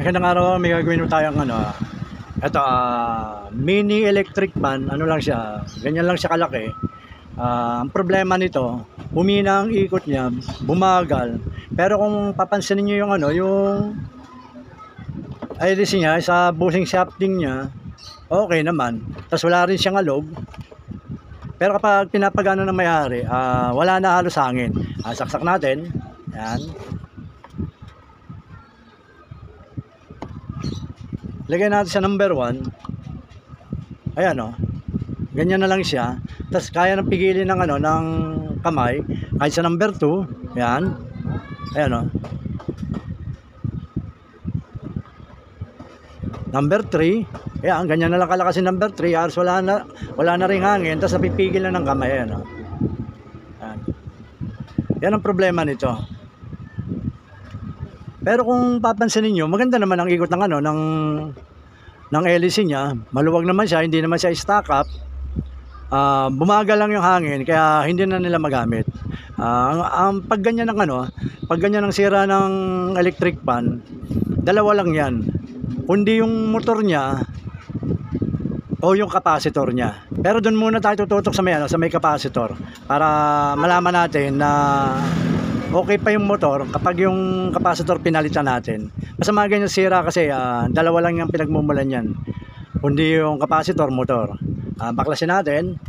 Magandang araw, may gagawin tayong ito, mini electric fan. Ano lang siya, ganyan lang siya kalaki. Ang problema nito, humina ang ikot niya, bumagal. Pero kung papansinin niyo yung yung IDC niya, sa bushing shafting niya, okay naman. Tapos wala rin siyang alog. Pero kapag pinapagana ng may-ari, wala na halos hangin. Saksak natin. Yan. Lagay natin sa number 1. Ayan ganyan na lang siya. Tapos kaya nang pigilin ng ng kamay. Kahit sa number 2, ayan. Ayan Number 3, ayan, ganyan na lang kalakas yung number 3. Halos wala na ring hangin. Tapos napipigil na ng kamay. Ayan Ayan. Yan ang problema nito. Pero kung papansinin niyo, maganda naman ang ikot ng ng LEC niya. Maluwag naman siya, hindi naman siya stack up. Bumagal lang yung hangin kaya hindi na nila magamit. Ang pag ganyan pag ganyan ang sira ng electric fan, dalawa lang 'yan. Kundi yung motor niya o yung capacitor niya. Pero doon muna tayo tututok sa may capacitor para malaman natin na okay pa yung motor kapag yung capacitor pinalitan natin. Masama ganyan sira kasi dalawa lang yung pinagmumulan yan. Kundi yung capacitor, motor. Baklasin natin.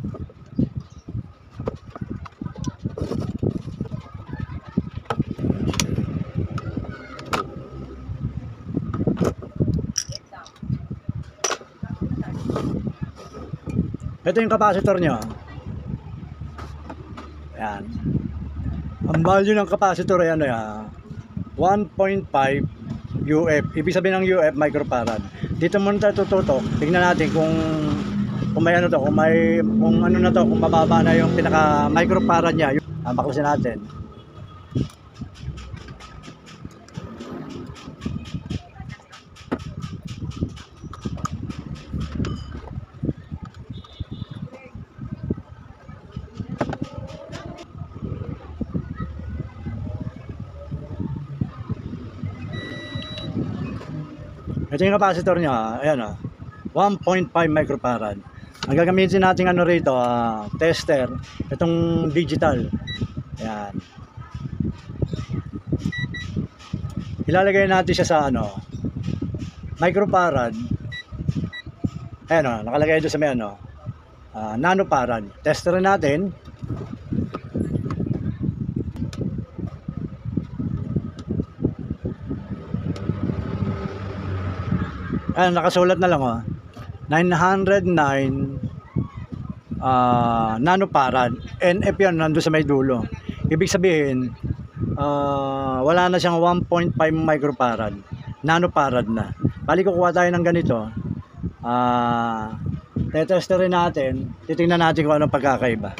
Ito yung capacitor nyo. Ayan. Ang value ng capacitor ay 1.5 UF. Ibig sabihin ng UF, microfarad. Dito muna tayo tututok. Tingnan natin kung may kung mababa na yung pinaka microfarad niya. Baklasin natin. Ito yung capacitor niya, ayan 1.5 microfarad. Ang gagamitin natin rito, tester, itong digital. Ayan. Ilalagay natin siya sa microfarad. Ayan nakalagay doon sa may nanofarad. Tester natin. Nakasulat na lang 909 nanofarad. NF yan, nandun sa may dulo. Ibig sabihin wala na siyang 1.5 microfarad. Nanofarad na. Bali kukuha tayo ng ganito. Tetesterin natin. Titingnan natin kung anong pagkakaiba.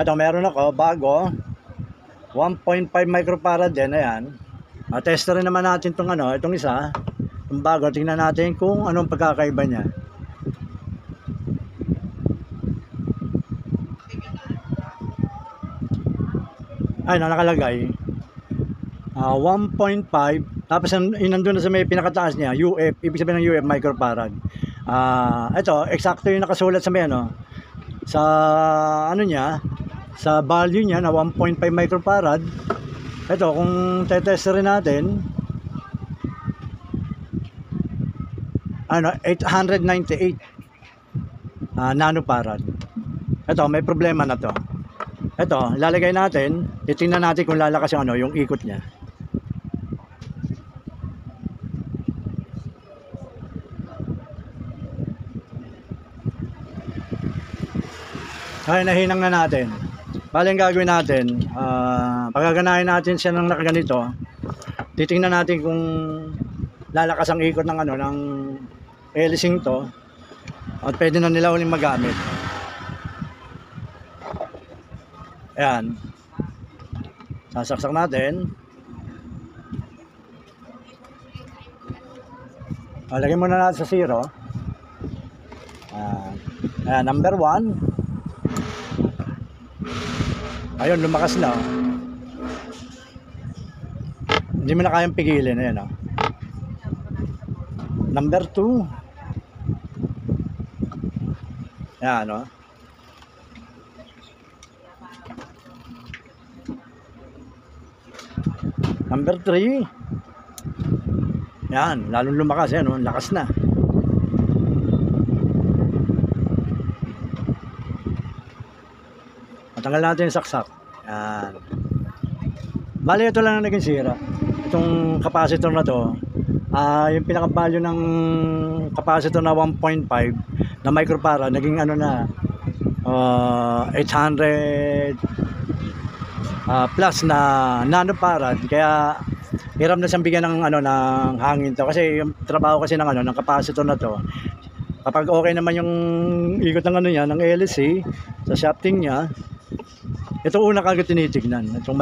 Ito meron ako bago 1.5 microfarad din. Ayan. Testerin naman natin itong isa, itong bago. Tingnan natin kung anong pagkakaiba niya. Ay, nakalagay 1.5, tapos nandun na sa may pinakataas niya, UF, ibig sabihin ng UF microfarad. Ito, eksakto yung nakasulat sa may sa niya, sa value niya na 1.5 microfarad. Ito, kung tetesterin natin, 898 nanofarad. Ito, may problema na to. Ito, lalagay natin, titingnan natin kung lalakas yung ikot niya. Ay, nahinang na natin. Bali ang gagawin natin, pagaganahin natin siya ng nakaganito. Titingnan natin kung lalakas ang ikot ng ng LEC to at pwede na nila uling magamit. Ayan. Sasaksak natin. Lagyan muna natin sa 0. Ayan, number 1. Ayun, lumakas na. Hindi mo na kayang pigilin. Ayan, oh. Number 2. Yan, oh. Number 3. Yan, lalong lumakas. Yan, oh. Lakas na. Matanggal natin yung saksak. Yan. Bali, ito lang ang naging sira. Itong capacitor na to, yung pinaka-value ng capacitor na 1.5 na microfarad, naging ano na, 800 plus na nanofarad. Kaya hiram na siyang bigyan ng ano ng hangin to, kasi yung trabaho kasi ng ano ng capacitor na to, kapag okay naman yung ikot ng ano niya ng LC sa shafting niya, ito una kagad tinitignan itong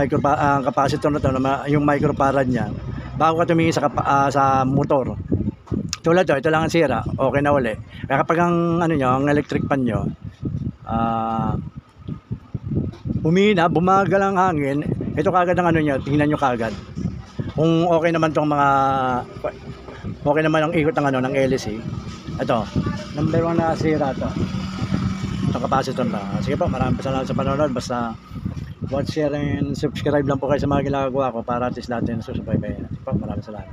capacitor na to, yung microfarad niya bago ka tumingin sa motor. Tulad to, ito lang ang sira, okay na uli. Kaya kapag ang ano nyo, ang electric pan nyo, humina, bumagal ang hangin, ito kagad ang ano nyo, tingnan nyo kagad. Kung okay naman tong mga, okay naman ang ikot ng ano, ng LC. Ito, number 1 na sira to. Itong capacitor na. Sige po, maraming salamat sa panonood. Basta watch, share, and subscribe lang po kayo sa mga ginagawa ko para at least natin susubaybayan. Sige po, maraming salamat.